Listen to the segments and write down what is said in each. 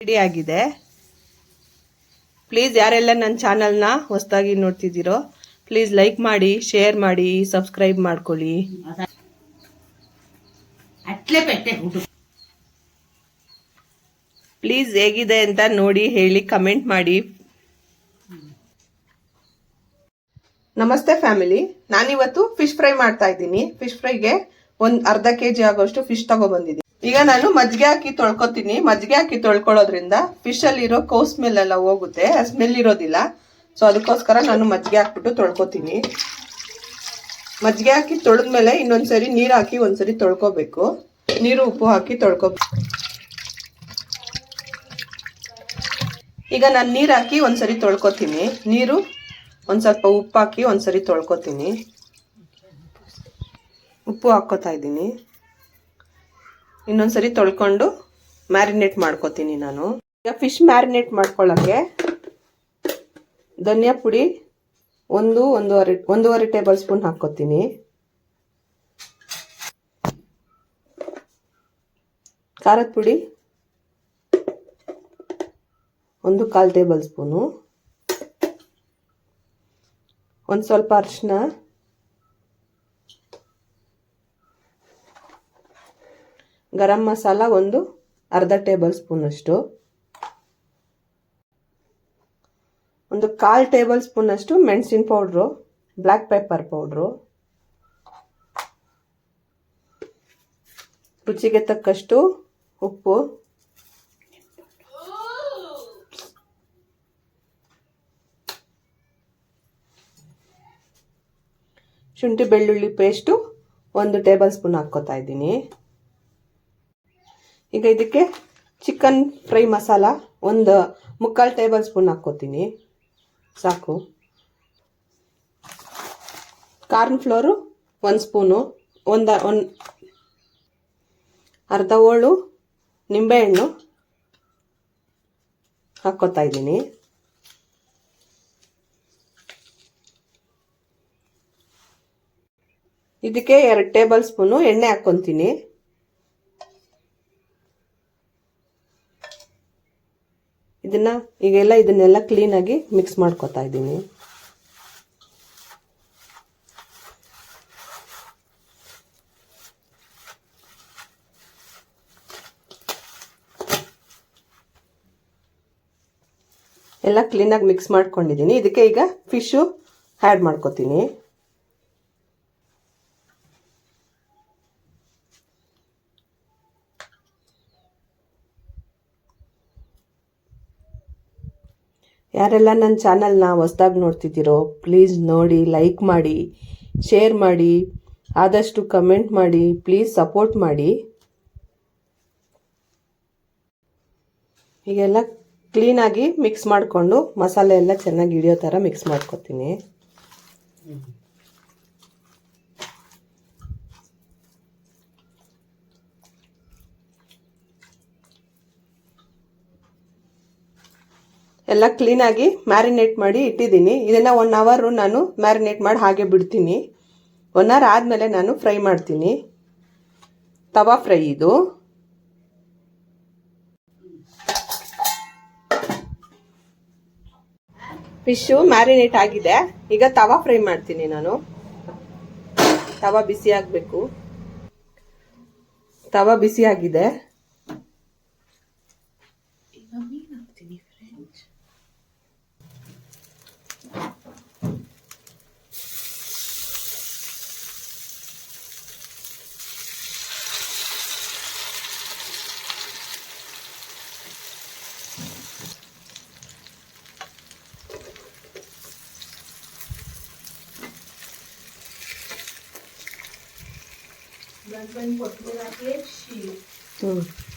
Ready ಆಗಿದೆ. Please ಯಾರೆಲ್ಲ ನನ್ನ ಚಾನಲ್ನ ಹೊಸದಾಗಿ ನೋಡ್ತಿದ್ದೀರೋ ಪ್ಲೀಸ್ ಲೈಕ್ ಮಾಡಿ, ಶೇರ್ ಮಾಡಿ, ಸಬ್ಸ್ಕ್ರೈಬ್ ಮಾಡ್ಕೊಳ್ಳಿ. ಪ್ಲೀಸ್ ಹೇಗಿದೆ ಅಂತ ನೋಡಿ ಹೇಳಿ, ಕಮೆಂಟ್ ಮಾಡಿ. ನಮಸ್ತೆ ಫ್ಯಾಮಿಲಿ, ನಾನಿವತ್ತು ಫಿಶ್ ಫ್ರೈ ಮಾಡ್ತಾ ಇದ್ದೀನಿ. ಫಿಶ್ ಫ್ರೈಗೆ ಒಂದು ಅರ್ಧ kg ಆಗೋಷ್ಟು ಫಿಶ್ ತಗೊಬಂದಿದ್ದೀನಿ. ಈಗ ನಾನು ಮಜ್ಜಿಗೆ ಹಾಕಿ ತೊಳ್ಕೊತೀನಿ. ಮಜ್ಜಿಗೆ ಹಾಕಿ ತೊಳ್ಕೊಳ್ಳೋದ್ರಿಂದ ಫಿಶ್ ಅಲ್ಲಿ ಇರೋ ಕೌ ಸ್ಮೆಲ್ ಎಲ್ಲ ಹೋಗುತ್ತೆ, ಸ್ಮೆಲ್ ಇರೋದಿಲ್ಲ. ಸೊ ಅದಕ್ಕೋಸ್ಕರ ನಾನು ಮಜ್ಜಿಗೆ ಹಾಕ್ಬಿಟ್ಟು ತೊಳ್ಕೊತೀನಿ. ಮಜ್ಜಿಗೆ ಹಾಕಿ ತೊಳೆದ್ಮೇಲೆ ಇನ್ನೊಂದ್ಸರಿ ನೀರು ಹಾಕಿ ಒಂದ್ಸರಿ ತೊಳ್ಕೊಬೇಕು. ನೀರು ಉಪ್ಪು ಹಾಕಿ ತೊಳ್ಕೊಬೇಕು. ಈಗ ನಾನು ನೀರು ಹಾಕಿ ಒಂದ್ಸರಿ ತೊಳ್ಕೊತೀನಿ. ನೀರು ಒಂದು ಸ್ವಲ್ಪ ಉಪ್ಪು ಹಾಕಿ ಒಂದ್ಸರಿ ತೊಳ್ಕೊತೀನಿ. ಉಪ್ಪು ಹಾಕ್ಕೋತಾ ಇದ್ದೀನಿ. ಇನ್ನೊಂದ್ಸರಿ ತೊಳ್ಕೊಂಡು ಮ್ಯಾರಿನೇಟ್ ಮಾಡ್ಕೊತೀನಿ ನಾನು. ಈಗ ಫಿಶ್ ಮ್ಯಾರಿನೇಟ್ ಮಾಡ್ಕೊಳ್ಳೋಕ್ಕೆ ಧನಿಯಾ ಪುಡಿ ಒಂದೂವರೆ ಟೇಬಲ್ ಸ್ಪೂನ್ ಹಾಕ್ಕೊತೀನಿ. ಖಾರದ ಪುಡಿ 1/4 ಟೇಬಲ್ ಸ್ಪೂನು. ಒಂದು ಸ್ವಲ್ಪ ಅರಿಶಿನ, ಗರಂ ಮಸಾಲ ಒಂದು ಅರ್ಧ ಟೇಬಲ್ ಸ್ಪೂನ್ ಅಷ್ಟು, ಒಂದು 1/4 ಟೇಬಲ್ ಸ್ಪೂನ್ ಅಷ್ಟು ಮೆಣಸಿನ ಪೌಡ್ರು, ಬ್ಲ್ಯಾಕ್ ಪೆಪ್ಪರ್ ಪೌಡ್ರು, ರುಚಿಗೆ ತಕ್ಕಷ್ಟು ಉಪ್ಪು, ಶುಂಠಿ ಬೆಳ್ಳುಳ್ಳಿ ಪೇಸ್ಟು 1 ಟೇಬಲ್ ಸ್ಪೂನ್ ಹಾಕ್ಕೋತಾ ಇದ್ದೀನಿ. ಈಗ ಇದಕ್ಕೆ chicken fry masala 1/4 tablespoon ಹಾಕ್ಕೋತೀನಿ, ಸಾಕು. ಕಾರ್ನ್ ಫ್ಲೋರು 1 ಸ್ಪೂನು, ಒಂದು ಅರ್ಧ ಹೋಳು ನಿಂಬೆಹಣ್ಣು ಹಾಕ್ಕೋತಾ ಇದ್ದೀನಿ. ಇದಕ್ಕೆ 2 ಟೇಬಲ್ ಸ್ಪೂನು ಎಣ್ಣೆ ಹಾಕ್ಕೊತೀನಿ. ಇದನ್ನೆಲ್ಲ ಕ್ಲೀನಾಗಿ ಮಿಕ್ಸ್ ಮಾಡ್ಕೊತಾ ಇದ್ದೀನಿ. ಎಲ್ಲ ಕ್ಲೀನಾಗಿ ಮಿಕ್ಸ್ ಮಾಡ್ಕೊಂಡಿದ್ದೀನಿ. ಇದಕ್ಕೆ ಈಗ ಫಿಶು ಆ್ಯಡ್ ಮಾಡ್ಕೊತೀನಿ. ಯಾರೆಲ್ಲ ನನ್ನ ಚಾನಲ್ನ ಹೊಸದಾಗಿ ನೋಡ್ತಿದ್ದೀರೋ ಪ್ಲೀಸ್ ನೋಡಿ, ಲೈಕ್ ಮಾಡಿ, ಶೇರ್ ಮಾಡಿ, ಆದಷ್ಟು ಕಮೆಂಟ್ ಮಾಡಿ, ಪ್ಲೀಸ್ ಸಪೋರ್ಟ್ ಮಾಡಿ. ಹೀಗೆಲ್ಲ ಕ್ಲೀನಾಗಿ ಮಿಕ್ಸ್ ಮಾಡಿಕೊಂಡು ಮಸಾಲೆ ಎಲ್ಲ ಚೆನ್ನಾಗಿ ಹಿಡಿಯೋ ಥರ ಮಿಕ್ಸ್ ಮಾಡ್ಕೊತೀನಿ. ಎಲ್ಲ ಕ್ಲೀನಾಗಿ ಮ್ಯಾರಿನೇಟ್ ಮಾಡಿ ಇಟ್ಟಿದ್ದೀನಿ. ಇದನ್ನು 1 ಅವರ್ ನಾನು ಮ್ಯಾರಿನೇಟ್ ಮಾಡಿ ಹಾಗೆ ಬಿಡ್ತೀನಿ. 1 ಅವರ್ ಆದಮೇಲೆ ನಾನು ಫ್ರೈ ಮಾಡ್ತೀನಿ. ತವಾ ಫ್ರೈ ಇದು. ಫಿಶು ಮ್ಯಾರಿನೇಟ್ ಆಗಿದೆ. ಈಗ ತವಾ ಫ್ರೈ ಮಾಡ್ತೀನಿ ನಾನು. ತವಾ ಬಿಸಿ ಆಗಬೇಕು. ತವಾ ಬಿಸಿ ಆಗಿದೆ.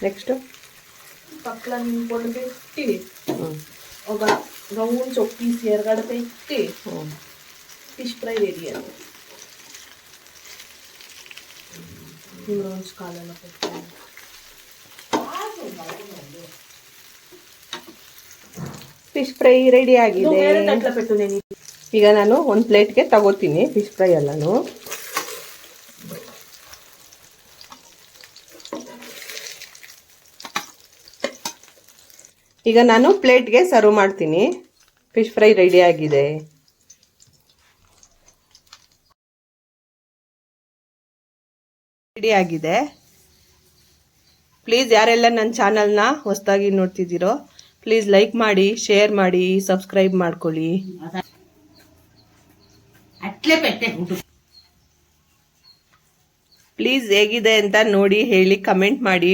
నెక్స్ట్ పక్కన పొడి పెట్టి ఒక రౌండ్ చొప్పీసి ఎరగడ పెట్టి ఫిష్ ఫ్రై రెడీ అది రోజు కాలంలో పెట్టాను. ಫಿಶ್ ಫ್ರೈ ರೆಡಿ ಆಗಿದೆ. ಈಗ ನಾನು ಒಂದು ಪ್ಲೇಟ್ಗೆ ತಗೋತೀನಿ ಫಿಶ್ ಫ್ರೈ ಎಲ್ಲಾನು. ಈಗ ನಾನು ಪ್ಲೇಟ್ಗೆ ಸರ್ವ್ ಮಾಡ್ತೀನಿ. ಫಿಶ್ ಫ್ರೈ ರೆಡಿ ಆಗಿದೆ. ರೆಡಿ ಆಗಿದೆ. ಪ್ಲೀಸ್ ಯಾರೆಲ್ಲ ನನ್ನ ಚಾನಲ್ನ ಹೊಸದಾಗಿ ನೋಡ್ತಿದ್ದೀರೋ ಪ್ಲೀಸ್ ಲೈಕ್ ಮಾಡಿ, ಶೇರ್ ಮಾಡಿ, ಸಬ್ಸ್ಕ್ರೈಬ್ ಮಾಡ್ಕೊಳ್ಳಿ. ಪ್ಲೀಸ್ ಹೇಗಿದೆ ಅಂತ ನೋಡಿ ಹೇಳಿ, ಕಮೆಂಟ್ ಮಾಡಿ.